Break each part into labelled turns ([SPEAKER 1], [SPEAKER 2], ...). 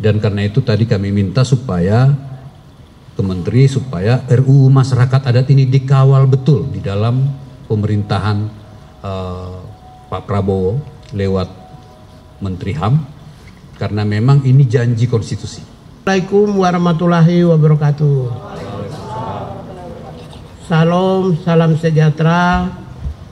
[SPEAKER 1] Dan karena itu tadi kami minta supaya Kementeri supaya RUU Masyarakat Adat ini dikawal betul di dalam pemerintahan Pak Prabowo lewat Menteri HAM, karena memang ini janji konstitusi.
[SPEAKER 2] Assalamualaikum warahmatullahi wabarakatuh. Salam, salam sejahtera,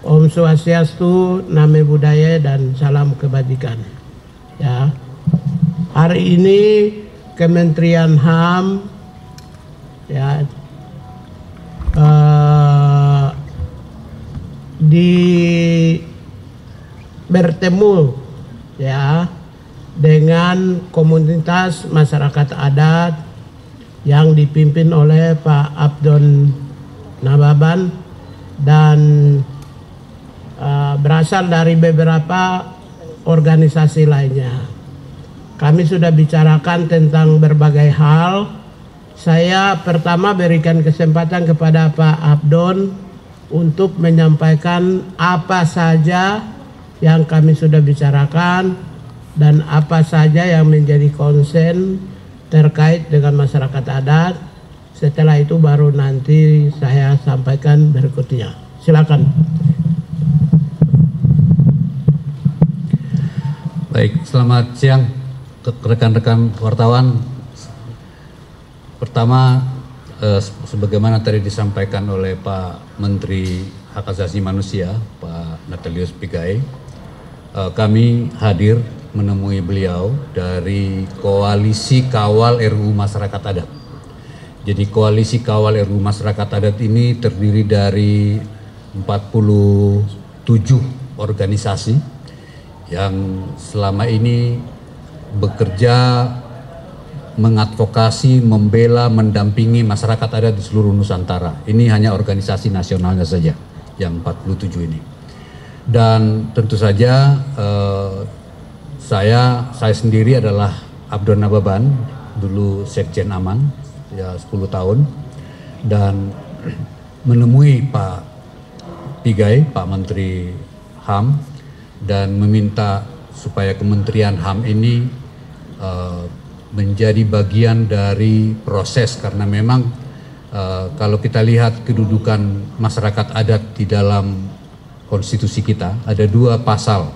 [SPEAKER 2] Om Swastiastu, Namo Buddhaya, dan salam kebajikan. Ya, hari ini Kementerian HAM ya bertemu ya dengan komunitas masyarakat adat yang dipimpin oleh Pak Abdon Nababan dan berasal dari beberapa organisasi lainnya. Kami sudah bicarakan tentang berbagai hal. Saya pertama berikan kesempatan kepada Pak Abdon untuk menyampaikan apa saja yang kami sudah bicarakan dan apa saja yang menjadi konsen terkait dengan masyarakat adat. Setelah itu baru nanti saya sampaikan berikutnya. Silakan.
[SPEAKER 1] Baik, selamat siang rekan-rekan wartawan. Pertama, sebagaimana tadi disampaikan oleh Pak Menteri Hak Asasi Manusia, Pak Natalius Pigai, kami hadir menemui beliau dari Koalisi Kawal RUU Masyarakat Adat. Jadi Koalisi Kawal RUU Masyarakat Adat ini terdiri dari 47 organisasi yang selama ini bekerja mengadvokasi, membela, mendampingi masyarakat adat di seluruh Nusantara. Ini hanya organisasi nasionalnya saja yang 47 ini. Dan tentu saja saya sendiri adalah Abdon Nababan, dulu Sekjen Aman ya 10 tahun, dan menemui Pak Pigai, Pak Menteri HAM, dan meminta supaya Kementerian HAM ini menjadi bagian dari proses, karena memang kalau kita lihat kedudukan masyarakat adat di dalam konstitusi kita, ada 2 pasal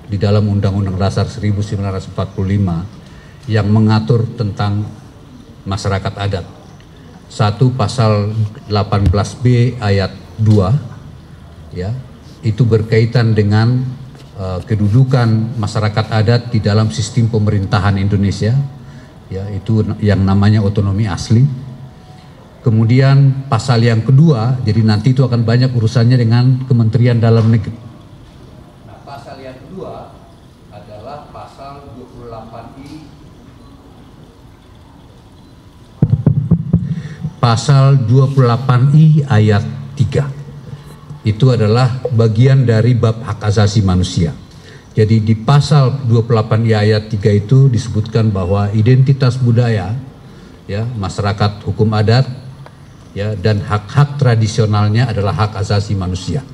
[SPEAKER 1] di dalam Undang-Undang Dasar 1945 yang mengatur tentang masyarakat adat. Satu, pasal 18B ayat 2 ya, itu berkaitan dengan kedudukan masyarakat adat di dalam sistem pemerintahan Indonesia, ya, itu yang namanya otonomi asli. Kemudian pasal yang kedua, jadi nanti itu akan banyak urusannya dengan Kementerian Dalam Negeri. Nah, pasal yang kedua adalah pasal 28I. Pasal 28I ayat 3. Itu adalah bagian dari bab hak asasi manusia. Jadi di pasal 28I ayat 3 itu disebutkan bahwa identitas budaya, ya, masyarakat hukum adat, ya, dan hak-hak tradisionalnya adalah hak asasi manusia.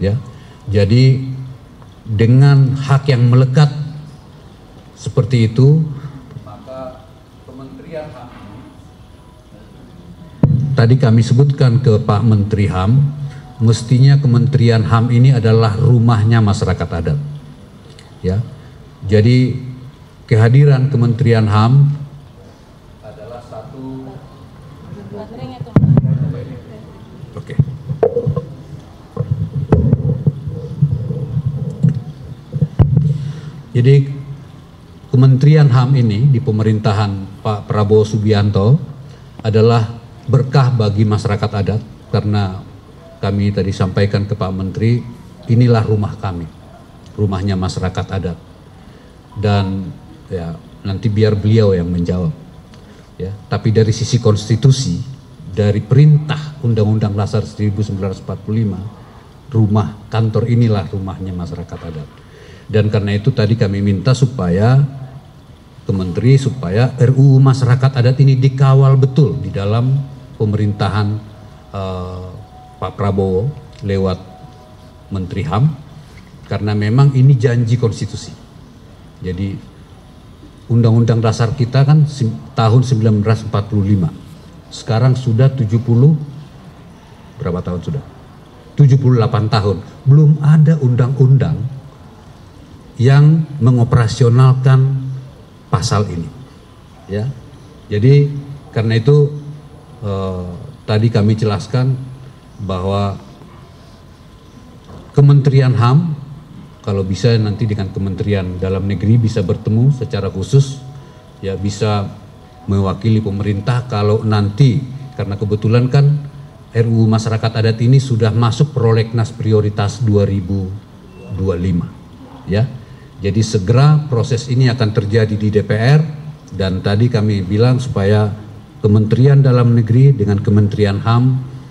[SPEAKER 1] Ya, jadi dengan hak yang melekat seperti itu, maka Kementerian HAM, tadi kami sebutkan ke Pak Menteri HAM, mestinya Kementerian HAM ini adalah rumahnya masyarakat adat. Ya, jadi kehadiran Kementerian HAM adalah satu. Oke. Jadi Kementerian HAM ini di pemerintahan Pak Prabowo Subianto adalah berkah bagi masyarakat adat, karena kami tadi sampaikan ke Pak Menteri, inilah rumah kami, rumahnya masyarakat adat. Dan ya nanti biar beliau yang menjawab. Ya, tapi dari sisi konstitusi, dari perintah Undang-Undang Dasar 1945, rumah kantor inilah rumahnya masyarakat adat. Dan karena itu tadi kami minta supaya Kementeri supaya RUU Masyarakat Adat ini dikawal betul di dalam pemerintahan Pak Prabowo lewat Menteri HAM, karena memang ini janji konstitusi. Jadi Undang-Undang Dasar kita kan tahun 1945. Sekarang sudah 70, berapa tahun sudah? 78 tahun. Belum ada undang-undang yang mengoperasionalkan pasal ini. Ya. Jadi karena itu tadi kami jelaskan bahwa Kementerian HAM kalau bisa nanti dengan Kementerian Dalam Negeri bisa bertemu secara khusus, ya bisa mewakili pemerintah kalau nanti, karena kebetulan kan RUU Masyarakat Adat ini sudah masuk prolegnas prioritas 2025, ya. Jadi segera proses ini akan terjadi di DPR, dan tadi kami bilang supaya Kementerian Dalam Negeri dengan Kementerian HAM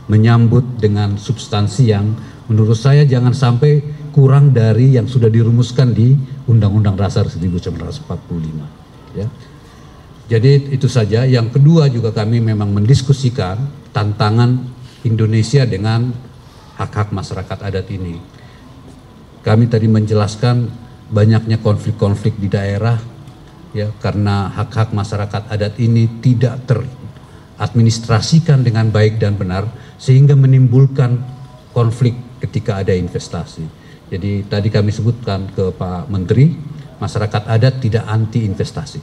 [SPEAKER 1] menyambut dengan substansi yang menurut saya jangan sampai kurang dari yang sudah dirumuskan di Undang-Undang Dasar 1945. Ya. Jadi itu saja. Yang kedua juga kami memang mendiskusikan tantangan Indonesia dengan hak-hak masyarakat adat ini. Kami tadi menjelaskan banyaknya konflik-konflik di daerah, ya, karena hak-hak masyarakat adat ini tidak teradministrasikan dengan baik dan benar, sehingga menimbulkan konflik ketika ada investasi. Jadi tadi kami sebutkan ke Pak Menteri, masyarakat adat tidak anti investasi,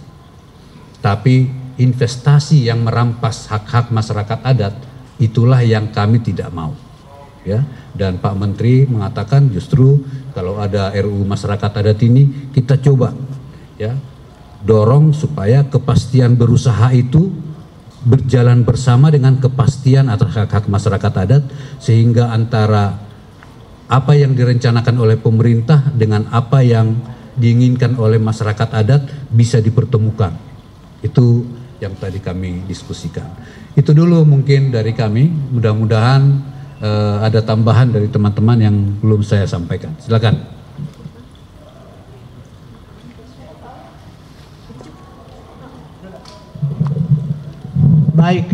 [SPEAKER 1] tapi investasi yang merampas hak-hak masyarakat adat itulah yang kami tidak mau, ya. Dan Pak Menteri mengatakan justru kalau ada RUU Masyarakat Adat ini kita coba, ya, dorong supaya kepastian berusaha itu berjalan bersama dengan kepastian atas hak-hak masyarakat adat, sehingga antara apa yang direncanakan oleh pemerintah dengan apa yang diinginkan oleh masyarakat adat bisa dipertemukan. Itu yang tadi kami diskusikan. Itu dulu mungkin dari kami. Mudah-mudahan ada tambahan dari teman-teman yang belum saya sampaikan. Silakan.
[SPEAKER 2] Baik,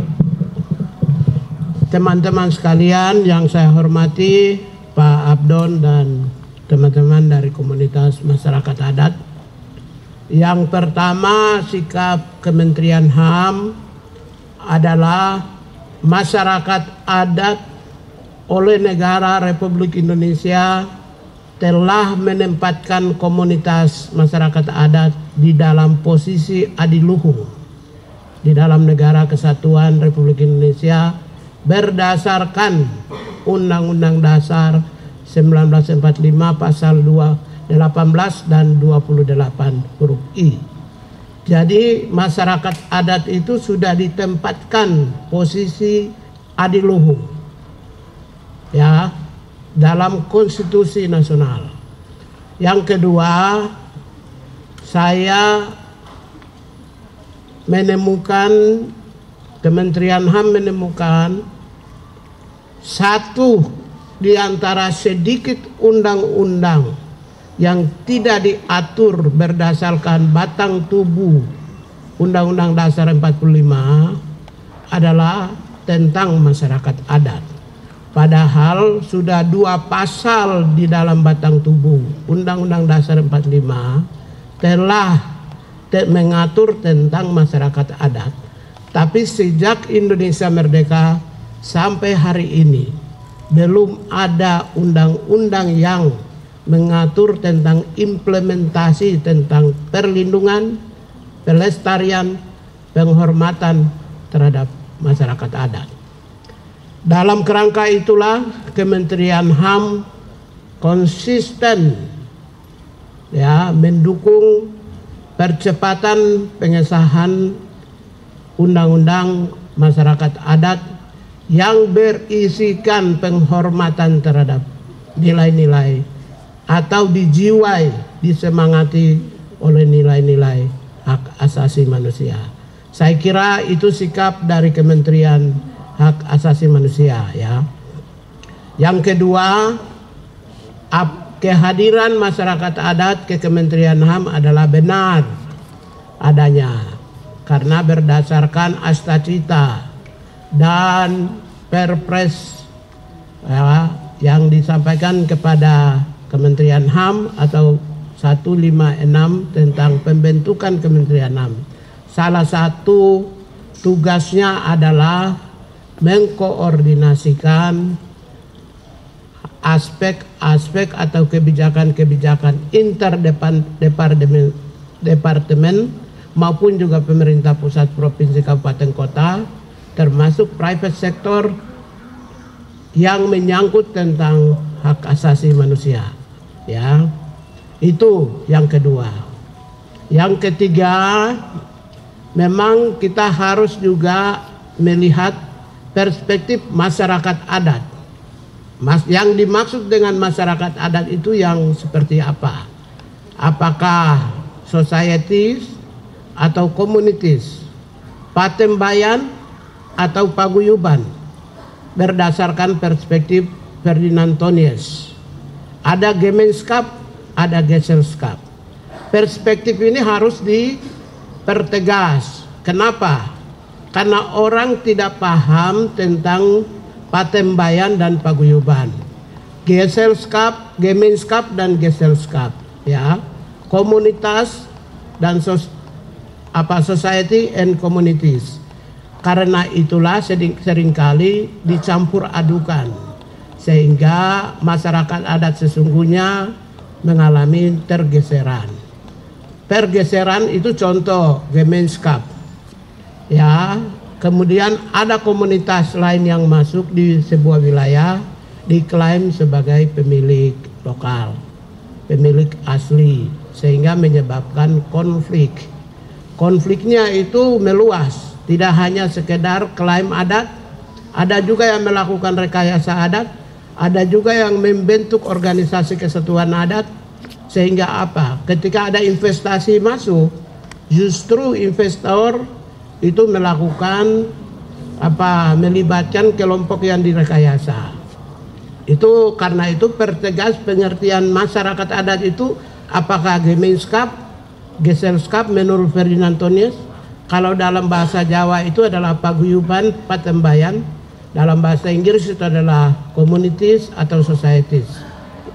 [SPEAKER 2] teman-teman sekalian yang saya hormati, Pak Abdon dan teman-teman dari komunitas masyarakat adat. Yang pertama, sikap Kementerian HAM adalah masyarakat adat oleh negara Republik Indonesia telah menempatkan komunitas masyarakat adat di dalam posisi adiluhung di dalam negara kesatuan Republik Indonesia berdasarkan Undang-Undang Dasar 1945 pasal 18 dan 28 huruf I. Jadi masyarakat adat itu sudah ditempatkan posisi adiluhung, ya, dalam konstitusi nasional. Yang kedua, saya menemukan, Kementerian HAM menemukan satu di antara sedikit undang-undang yang tidak diatur berdasarkan batang tubuh Undang-Undang Dasar 45 adalah tentang masyarakat adat. Padahal sudah 2 pasal di dalam batang tubuh Undang-Undang Dasar 45 telah mengatur tentang masyarakat adat. Tapi sejak Indonesia merdeka sampai hari ini belum ada undang-undang yang mengatur tentang implementasi tentang perlindungan, pelestarian, penghormatan terhadap masyarakat adat. Dalam kerangka itulah Kementerian HAM konsisten, ya, mendukung percepatan pengesahan Undang-Undang Masyarakat Adat yang berisikan penghormatan terhadap nilai-nilai atau dijiwai, disemangati oleh nilai-nilai hak asasi manusia. Saya kira itu sikap dari Kementerian Hak Asasi Manusia, ya. Yang kedua, kehadiran masyarakat adat ke Kementerian HAM adalah benar adanya karena berdasarkan Astacita dan Perpres, ya, yang disampaikan kepada Kementerian HAM atau 156 tentang pembentukan Kementerian HAM. Salah satu tugasnya adalah mengkoordinasikan aspek-aspek atau kebijakan-kebijakan interdepartemen maupun juga pemerintah pusat, provinsi, kabupaten, kota, termasuk private sector yang menyangkut tentang hak asasi manusia. Ya, itu yang kedua. Yang ketiga, memang kita harus juga melihat perspektif masyarakat adat. Yang dimaksud dengan masyarakat adat itu yang seperti apa? Apakah societies atau communities, patembayan atau paguyuban, berdasarkan perspektif Ferdinand Tonies. Ada Gemeenschap, ada Geselschap. Perspektif ini harus dipertegas. Kenapa? Karena orang tidak paham tentang patembayan dan paguyuban. Geselschap, Gemeenschap dan Geselschap, ya. Komunitas dan society and communities. Karena itulah seringkali dicampur adukan, sehingga masyarakat adat sesungguhnya mengalami pergeseran. Pergeseran itu contoh Gemeenschap, ya. Kemudian ada komunitas lain yang masuk di sebuah wilayah diklaim sebagai pemilik lokal, pemilik asli, sehingga menyebabkan konflik. Konfliknya itu meluas, tidak hanya sekedar klaim adat, ada juga yang melakukan rekayasa adat, ada juga yang membentuk organisasi kesatuan adat, sehingga apa? Ketika ada investasi masuk, justru investor itu melakukan melibatkan kelompok yang direkayasa. Itu karena itu pertegas pengertian masyarakat adat itu apakah Gemeenschap, Geselschap menurut Ferdinand Tonies. Kalau dalam bahasa Jawa itu adalah paguyuban, patembayan. Dalam bahasa Inggris itu adalah communities atau societies.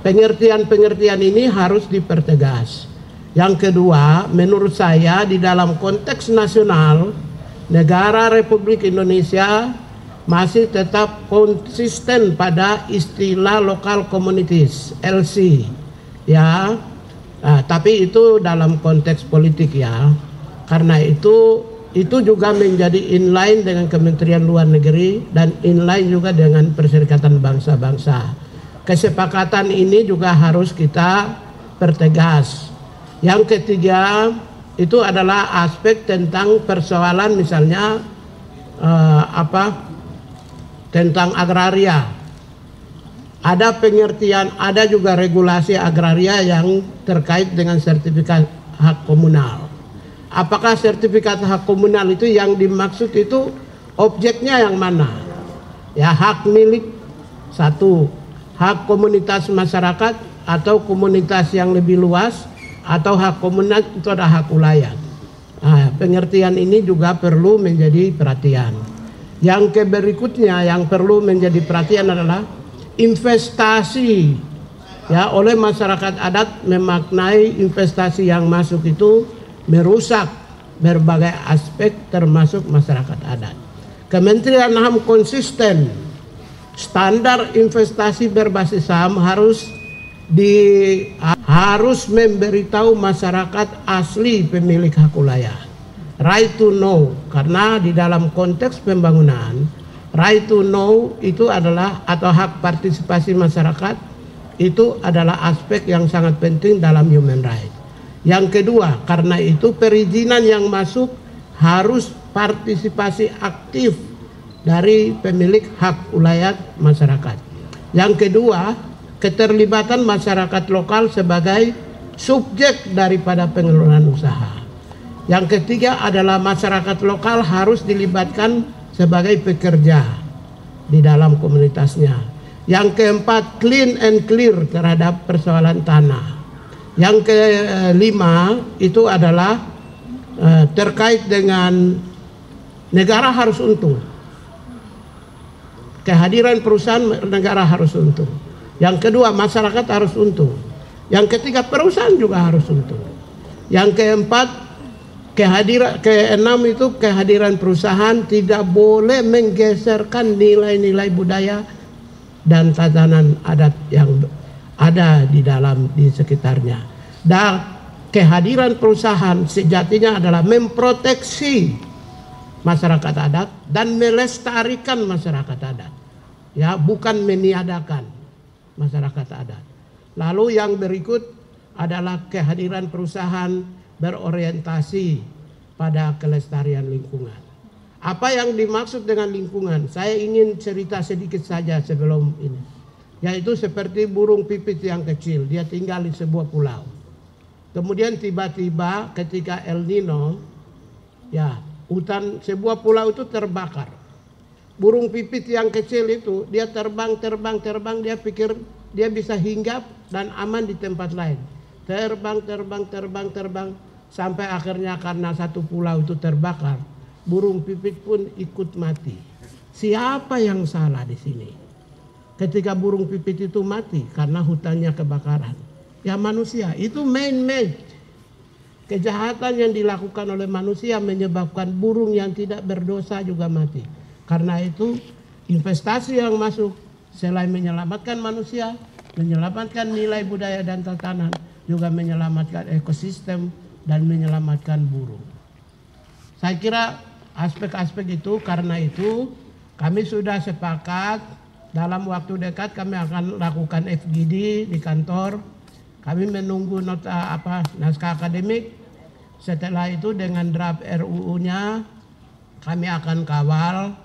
[SPEAKER 2] Pengertian-pengertian ini harus dipertegas. Yang kedua, menurut saya di dalam konteks nasional, negara Republik Indonesia masih tetap konsisten pada istilah local communities, LC, ya. Nah, tapi itu dalam konteks politik, ya. Karena itu juga menjadi inline dengan Kementerian Luar Negeri dan inline juga dengan Perserikatan Bangsa-Bangsa. Kesepakatan ini juga harus kita pertegas. Yang ketiga itu adalah aspek tentang persoalan misalnya tentang agraria. Ada pengertian, ada juga regulasi agraria yang terkait dengan sertifikat hak komunal. Apakah sertifikat hak komunal itu yang dimaksud itu objeknya yang mana? Ya, hak milik satu, hak komunitas masyarakat atau komunitas yang lebih luas, atau hak komunal itu ada hak ulayat. Nah, pengertian ini juga perlu menjadi perhatian. Yang berikutnya yang perlu menjadi perhatian adalah investasi, ya, oleh masyarakat adat memaknai investasi yang masuk itu merusak berbagai aspek termasuk masyarakat adat. Kementerian HAM konsisten standar investasi berbasis HAM harus memberitahu masyarakat asli pemilik hak ulayah, right to know, karena di dalam konteks pembangunan right to know itu adalah atau hak partisipasi masyarakat itu adalah aspek yang sangat penting dalam human right. Yang kedua, karena itu perizinan yang masuk harus partisipasi aktif dari pemilik hak ulayat masyarakat. Yang kedua, keterlibatan masyarakat lokal sebagai subjek daripada pengelolaan usaha. Yang ketiga adalah masyarakat lokal harus dilibatkan sebagai pekerja di dalam komunitasnya. Yang keempat, clean and clear terhadap persoalan tanah. Yang kelima itu adalah terkait dengan negara harus untung. Kehadiran perusahaan negara harus untung. Yang kedua, masyarakat harus untung. Yang ketiga, perusahaan juga harus untung. Yang keempat, keenam itu kehadiran perusahaan tidak boleh menggeserkan nilai-nilai budaya dan tatanan adat yang ada di sekitarnya. Dan kehadiran perusahaan sejatinya adalah memproteksi masyarakat adat dan melestarikan masyarakat adat. Ya, bukan meniadakan masyarakat adat. Lalu yang berikut adalah kehadiran perusahaan berorientasi pada kelestarian lingkungan. Apa yang dimaksud dengan lingkungan? Saya ingin cerita sedikit saja sebelum ini. Yaitu seperti burung pipit yang kecil, dia tinggal di sebuah pulau. Kemudian tiba-tiba ketika El Nino, ya, hutan sebuah pulau itu terbakar. Burung pipit yang kecil itu dia terbang, dia pikir dia bisa hinggap dan aman di tempat lain. Terbang sampai akhirnya karena satu pulau itu terbakar, burung pipit pun ikut mati. Siapa yang salah di sini? Ketika burung pipit itu mati karena hutannya kebakaran, ya manusia. Itu man-made. Kejahatan yang dilakukan oleh manusia menyebabkan burung yang tidak berdosa juga mati. Karena itu investasi yang masuk selain menyelamatkan manusia, menyelamatkan nilai budaya dan tatanan, juga menyelamatkan ekosistem dan menyelamatkan burung. Saya kira aspek-aspek itu, karena itu kami sudah sepakat dalam waktu dekat kami akan lakukan FGD di kantor. Kami menunggu naskah akademik. Setelah itu dengan draft RUU-nya kami akan kawal,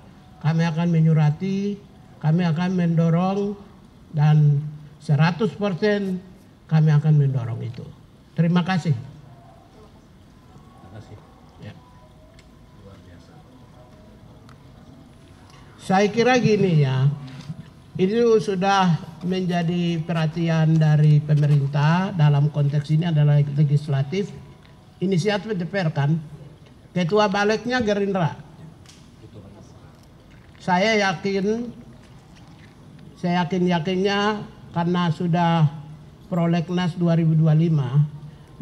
[SPEAKER 2] kami akan menyurati, kami akan mendorong, dan 100% kami akan mendorong itu. Terima kasih. Saya kira gini ya, ini sudah menjadi perhatian dari pemerintah dalam konteks ini adalah legislatif, inisiatif DPR kan, ketua baliknya Gerindra. Saya yakinnya karena sudah prolegnas 2025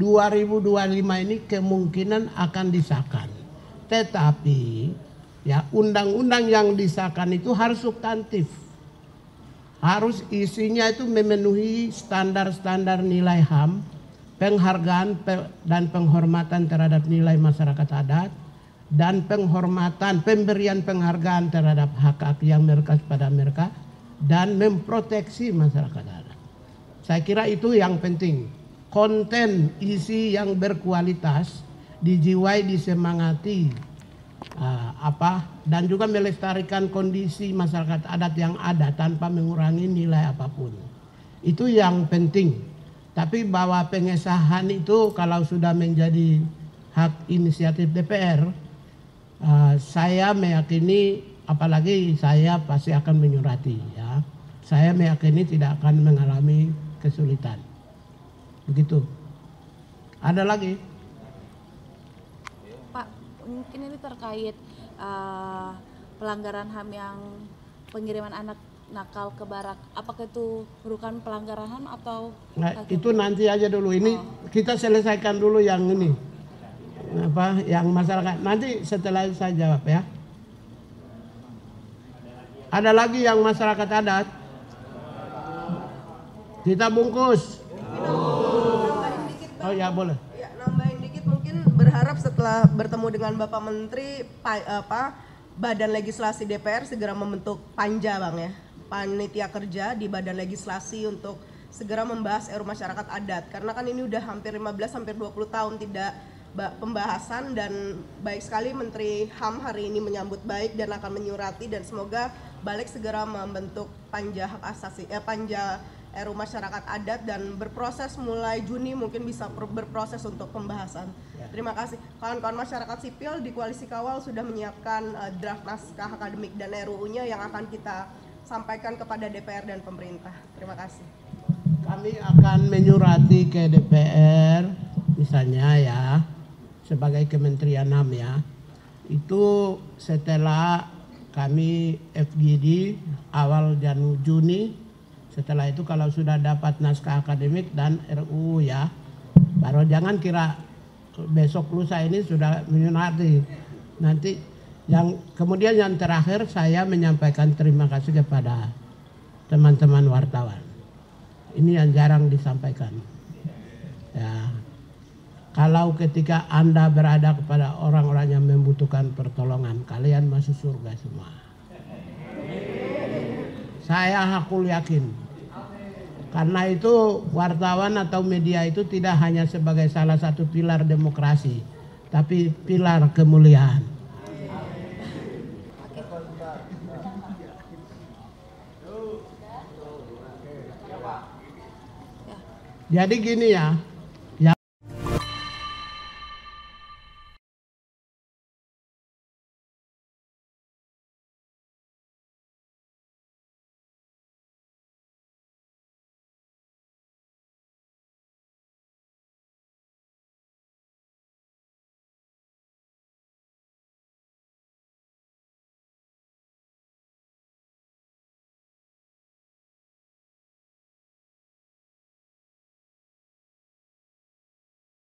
[SPEAKER 2] ini kemungkinan akan disahkan. Tetapi ya, undang-undang yang disahkan itu harus substantif. Harus isinya itu memenuhi standar-standar nilai HAM, penghargaan dan penghormatan terhadap nilai masyarakat adat, dan pemberian penghargaan terhadap hak-hak yang melekat pada mereka, dan memproteksi masyarakat adat. Saya kira itu yang penting. Konten isi yang berkualitas, dijiwai, disemangati, dan juga melestarikan kondisi masyarakat adat yang ada tanpa mengurangi nilai apapun. Itu yang penting. Tapi bahwa pengesahan itu kalau sudah menjadi hak inisiatif DPR, saya meyakini, apalagi saya pasti akan menyurati ya. Saya meyakini tidak akan mengalami kesulitan. Begitu. Ada lagi?
[SPEAKER 3] Pak, mungkin ini terkait pelanggaran HAM yang pengiriman anak nakal ke barak. Apakah itu merupakan pelanggaran HAM atau?
[SPEAKER 2] Nah, itu nanti aja dulu. Ini kita selesaikan dulu yang ini. Yang masyarakat. Nanti setelah itu saya jawab ya. Ada lagi yang masyarakat adat? Kita bungkus. Oh ya, boleh.
[SPEAKER 4] Ya, nambahin dikit, mungkin berharap setelah bertemu dengan Bapak Menteri, Badan Legislasi DPR segera membentuk panja Bang ya, panitia kerja di Badan Legislasi untuk segera membahas RUU masyarakat adat. Karena kan ini udah hampir 15 hampir 20 tahun tidak pembahasan, dan baik sekali Menteri HAM hari ini menyambut baik dan akan menyurati, dan semoga Balik segera membentuk panja hak asasi panja RUU masyarakat adat dan berproses mulai Juni, mungkin bisa berproses untuk pembahasan. Terima kasih. Kawan-kawan masyarakat sipil di Koalisi Kawal sudah menyiapkan draft naskah akademik dan RUU-nya yang akan kita sampaikan kepada DPR dan pemerintah. Terima kasih.
[SPEAKER 2] Kami akan menyurati ke DPR misalnya ya, sebagai Kementerian HAM ya, itu setelah kami FGD awal Juni Setelah itu kalau sudah dapat naskah akademik dan RUU ya, baru jangan kira besok lusa ini sudah menyunati. Nanti yang kemudian yang terakhir saya menyampaikan terima kasih kepada teman-teman wartawan. Ini yang jarang disampaikan. Ya, kalau ketika Anda berada kepada orang-orang yang membutuhkan pertolongan, kalian masuk surga semua. Saya hakul yakin. Karena itu wartawan atau media itu tidak hanya sebagai salah satu pilar demokrasi, tapi pilar kemuliaan. Jadi gini ya,